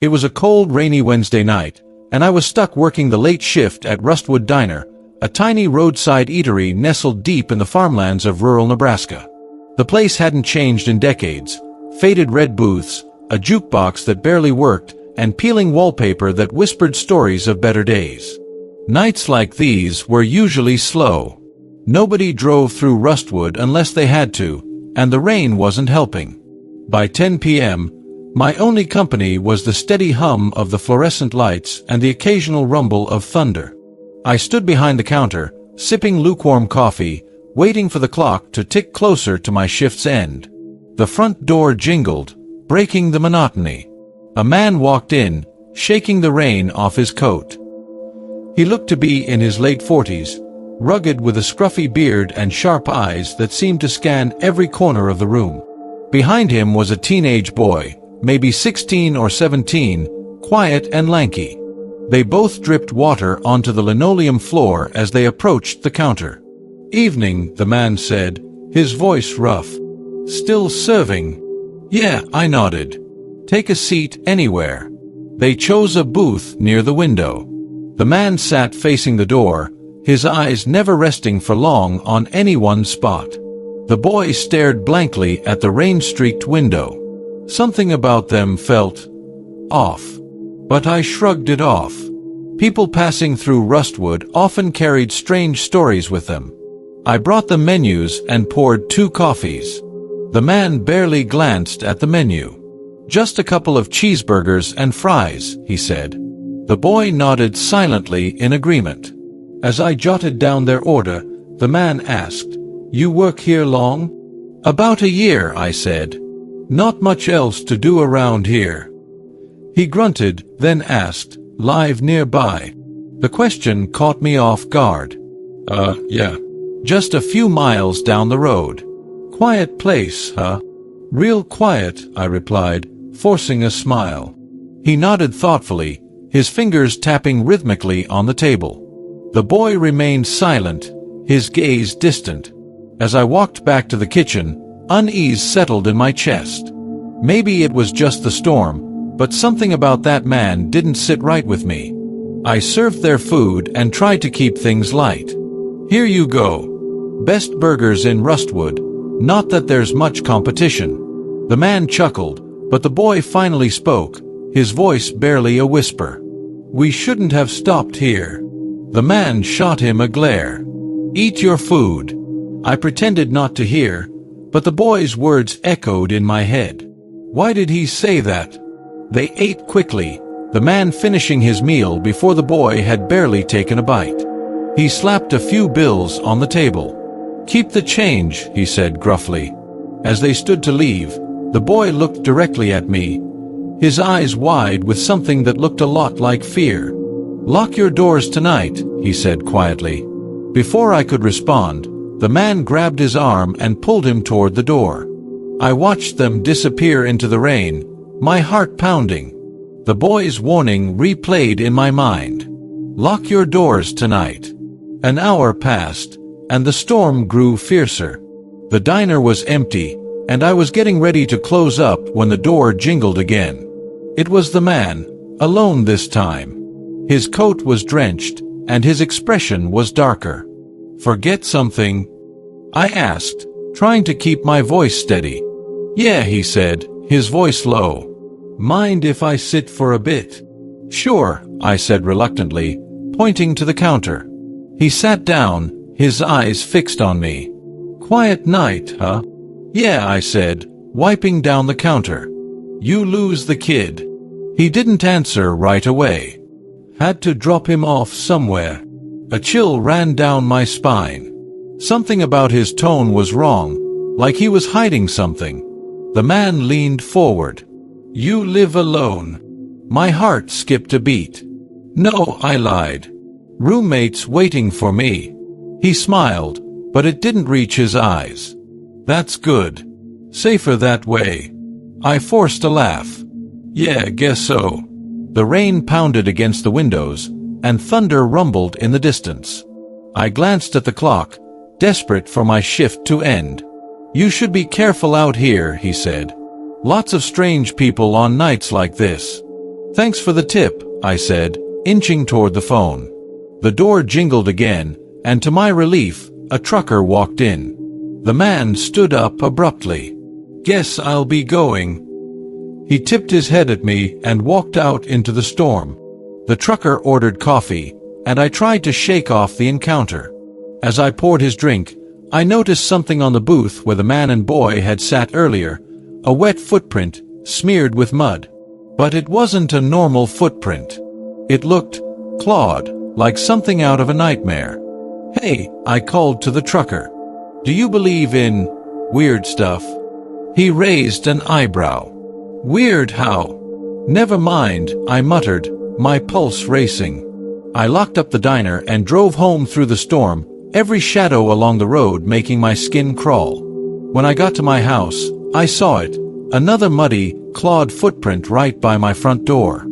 It was a cold, rainy Wednesday night, and I was stuck working the late shift at Rustwood Diner, a tiny roadside eatery nestled deep in the farmlands of rural Nebraska. The place hadn't changed in decades. Faded red booths, a jukebox that barely worked, and peeling wallpaper that whispered stories of better days. Nights like these were usually slow. Nobody drove through Rustwood unless they had to, and the rain wasn't helping. By 10 p.m., my only company was the steady hum of the fluorescent lights and the occasional rumble of thunder. I stood behind the counter, sipping lukewarm coffee, waiting for the clock to tick closer to my shift's end. The front door jingled, breaking the monotony. A man walked in, shaking the rain off his coat. He looked to be in his late 40s, rugged with a scruffy beard and sharp eyes that seemed to scan every corner of the room. Behind him was a teenage boy, maybe 16 or 17, quiet and lanky. They both dripped water onto the linoleum floor as they approached the counter. "Evening," the man said, his voice rough. "Still serving?" "Yeah," I nodded. "Take a seat anywhere." They chose a booth near the window. The man sat facing the door, his eyes never resting for long on any one spot. The boy stared blankly at the rain-streaked window. Something about them felt off. But I shrugged it off. People passing through Rustwood often carried strange stories with them. I brought them menus and poured 2 coffees. The man barely glanced at the menu. "Just a couple of cheeseburgers and fries," he said. The boy nodded silently in agreement. As I jotted down their order, the man asked, "You work here long?" "About a year," I said. "Not much else to do around here." He grunted, then asked, "Live nearby?" The question caught me off guard. Yeah. Just a few miles down the road." "Quiet place, huh?" "Real quiet," I replied, forcing a smile. He nodded thoughtfully, his fingers tapping rhythmically on the table. The boy remained silent, his gaze distant. As I walked back to the kitchen, unease settled in my chest. Maybe it was just the storm, but something about that man didn't sit right with me. I served their food and tried to keep things light. "Here you go. Best burgers in Rustwood. Not that there's much competition." The man chuckled, but the boy finally spoke, his voice barely a whisper. "We shouldn't have stopped here." The man shot him a glare. "Eat your food." I pretended not to hear, but the boy's words echoed in my head. Why did he say that? They ate quickly, the man finishing his meal before the boy had barely taken a bite. He slapped a few bills on the table. "Keep the change," he said gruffly. As they stood to leave, the boy looked directly at me, his eyes wide with something that looked a lot like fear. "Lock your doors tonight," he said quietly. Before I could respond, the man grabbed his arm and pulled him toward the door. I watched them disappear into the rain, my heart pounding. The boy's warning replayed in my mind. "Lock your doors tonight." An hour passed, and the storm grew fiercer. The diner was empty, and I was getting ready to close up when the door jingled again. It was the man, alone this time. His coat was drenched, and his expression was darker. "Forget something?" I asked, trying to keep my voice steady. "Yeah," he said, his voice low. "Mind if I sit for a bit?" "Sure," I said reluctantly, pointing to the counter. He sat down, his eyes fixed on me. "Quiet night, huh?" "Yeah," I said, wiping down the counter. "You lose the kid." He didn't answer right away. Had to drop him off somewhere. A chill ran down my spine. Something about his tone was wrong, like he was hiding something. The man leaned forward. "You live alone." My heart skipped a beat. "No," I lied. "Roommates waiting for me." He smiled, but it didn't reach his eyes. "That's good. Safer that way." I forced a laugh. "Yeah, guess so." The rain pounded against the windows, and thunder rumbled in the distance. I glanced at the clock, desperate for my shift to end. "You should be careful out here," he said. "Lots of strange people on nights like this." "Thanks for the tip," I said, inching toward the phone. The door jingled again, and to my relief, a trucker walked in. The man stood up abruptly. "Guess I'll be going." He tipped his head at me and walked out into the storm. The trucker ordered coffee, and I tried to shake off the encounter. As I poured his drink, I noticed something on the booth where the man and boy had sat earlier, a wet footprint, smeared with mud. But it wasn't a normal footprint. It looked clawed, like something out of a nightmare. "Hey," I called to the trucker. "Do you believe in weird stuff?" He raised an eyebrow. "Weird how?" "Never mind," I muttered, my pulse racing. I locked up the diner and drove home through the storm, every shadow along the road making my skin crawl. When I got to my house, I saw it, another muddy, clawed footprint right by my front door.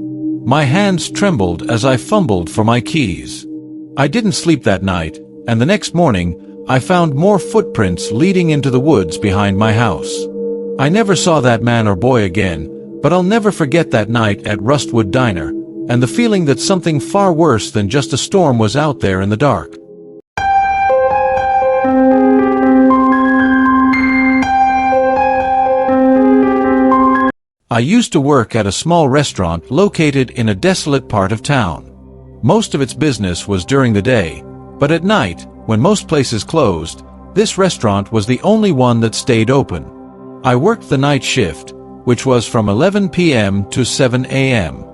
My hands trembled as I fumbled for my keys. I didn't sleep that night, and the next morning, I found more footprints leading into the woods behind my house. I never saw that man or boy again, but I'll never forget that night at Rustwood Diner, and the feeling that something far worse than just a storm was out there in the dark. I used to work at a small restaurant located in a desolate part of town. Most of its business was during the day, but at night, when most places closed, this restaurant was the only one that stayed open. I worked the night shift, which was from 11 p.m. to 7 a.m.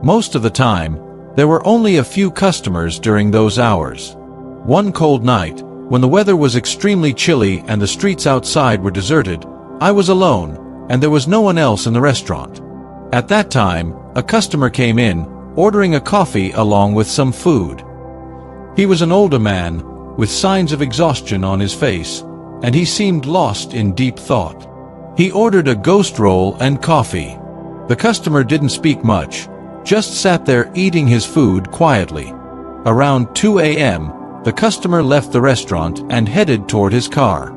Most of the time, there were only a few customers during those hours. One cold night, when the weather was extremely chilly and the streets outside were deserted, I was alone, and there was no one else in the restaurant. At that time, a customer came in, ordering a coffee along with some food. He was an older man, with signs of exhaustion on his face, and he seemed lost in deep thought. He ordered a ghost roll and coffee. The customer didn't speak much, just sat there eating his food quietly. Around 2 a.m., the customer left the restaurant and headed toward his car.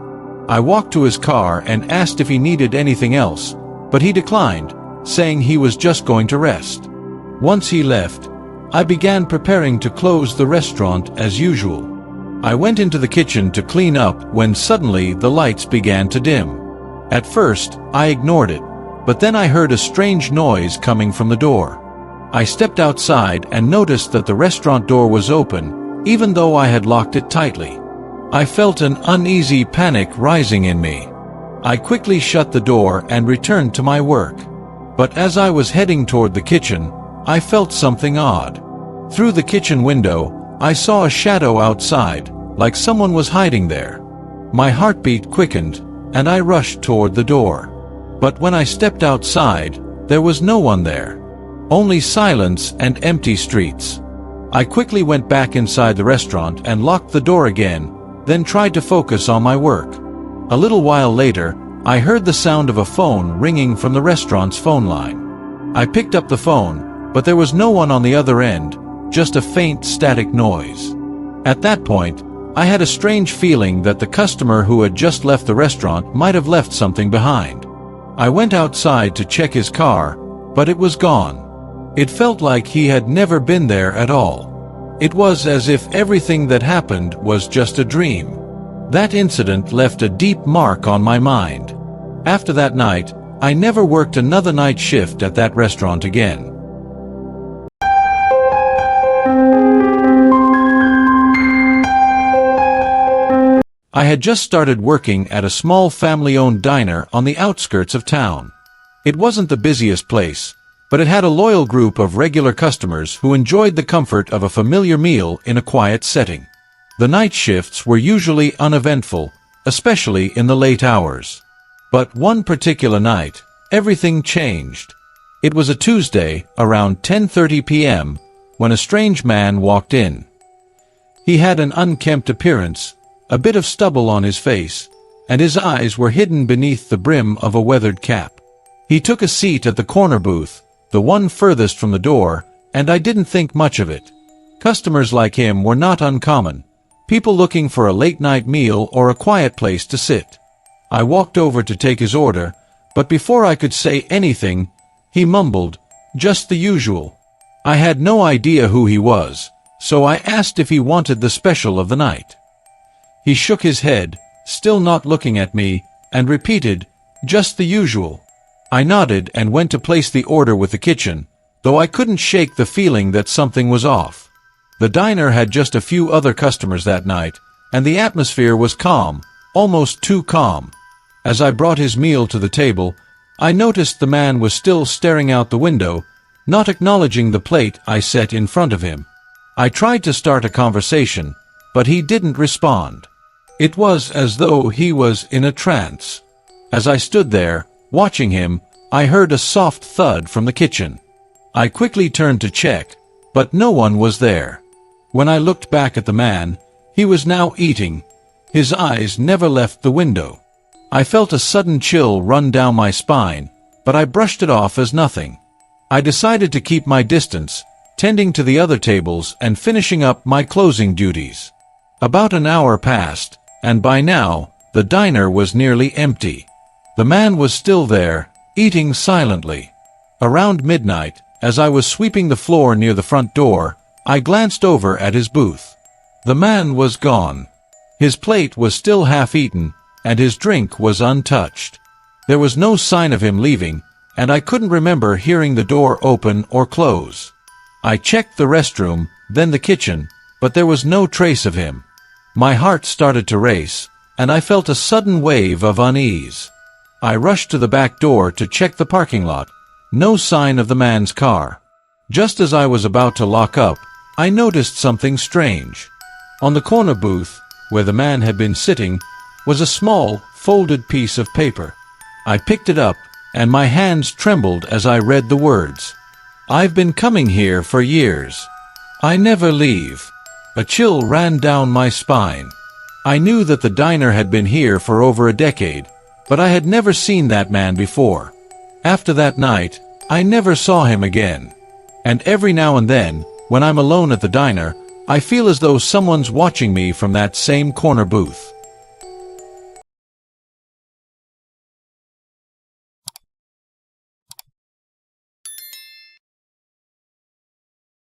I walked to his car and asked if he needed anything else, but he declined, saying he was just going to rest. Once he left, I began preparing to close the restaurant as usual. I went into the kitchen to clean up when suddenly the lights began to dim. At first, I ignored it, but then I heard a strange noise coming from the door. I stepped outside and noticed that the restaurant door was open, even though I had locked it tightly. I felt an uneasy panic rising in me. I quickly shut the door and returned to my work. But as I was heading toward the kitchen, I felt something odd. Through the kitchen window, I saw a shadow outside, like someone was hiding there. My heartbeat quickened, and I rushed toward the door. But when I stepped outside, there was no one there. Only silence and empty streets. I quickly went back inside the restaurant and locked the door again, then tried to focus on my work. A little while later, I heard the sound of a phone ringing from the restaurant's phone line. I picked up the phone, but there was no one on the other end, just a faint static noise. At that point, I had a strange feeling that the customer who had just left the restaurant might have left something behind. I went outside to check his car, but it was gone. It felt like he had never been there at all. It was as if everything that happened was just a dream. That incident left a deep mark on my mind. After that night, I never worked another night shift at that restaurant again. I had just started working at a small family-owned diner on the outskirts of town. It wasn't the busiest place, but it had a loyal group of regular customers who enjoyed the comfort of a familiar meal in a quiet setting. The night shifts were usually uneventful, especially in the late hours. But one particular night, everything changed. It was a Tuesday, around 10:30 p.m., when a strange man walked in. He had an unkempt appearance, a bit of stubble on his face, and his eyes were hidden beneath the brim of a weathered cap. He took a seat at the corner booth, the one furthest from the door, and I didn't think much of it. Customers like him were not uncommon, people looking for a late-night meal or a quiet place to sit. I walked over to take his order, but before I could say anything, he mumbled, Just the usual. I had no idea who he was, so I asked if he wanted the special of the night. He shook his head, still not looking at me, and repeated, "Just the usual." I nodded and went to place the order with the kitchen, though I couldn't shake the feeling that something was off. The diner had just a few other customers that night, and the atmosphere was calm, almost too calm. As I brought his meal to the table, I noticed the man was still staring out the window, not acknowledging the plate I set in front of him. I tried to start a conversation, but he didn't respond. It was as though he was in a trance. As I stood there, watching him, I heard a soft thud from the kitchen. I quickly turned to check, but no one was there. When I looked back at the man, he was now eating. His eyes never left the window. I felt a sudden chill run down my spine, but I brushed it off as nothing. I decided to keep my distance, tending to the other tables and finishing up my closing duties. About an hour passed, and by now, the diner was nearly empty. The man was still there, eating silently. Around midnight, as I was sweeping the floor near the front door, I glanced over at his booth. The man was gone. His plate was still half-eaten, and his drink was untouched. There was no sign of him leaving, and I couldn't remember hearing the door open or close. I checked the restroom, then the kitchen, but there was no trace of him. My heart started to race, and I felt a sudden wave of unease. I rushed to the back door to check the parking lot. No sign of the man's car. Just as I was about to lock up, I noticed something strange. On the corner booth, where the man had been sitting, was a small, folded piece of paper. I picked it up, and my hands trembled as I read the words. "I've been coming here for years. I never leave." A chill ran down my spine. I knew that the diner had been here for over a decade, but I had never seen that man before. After that night, I never saw him again. And every now and then, when I'm alone at the diner, I feel as though someone's watching me from that same corner booth.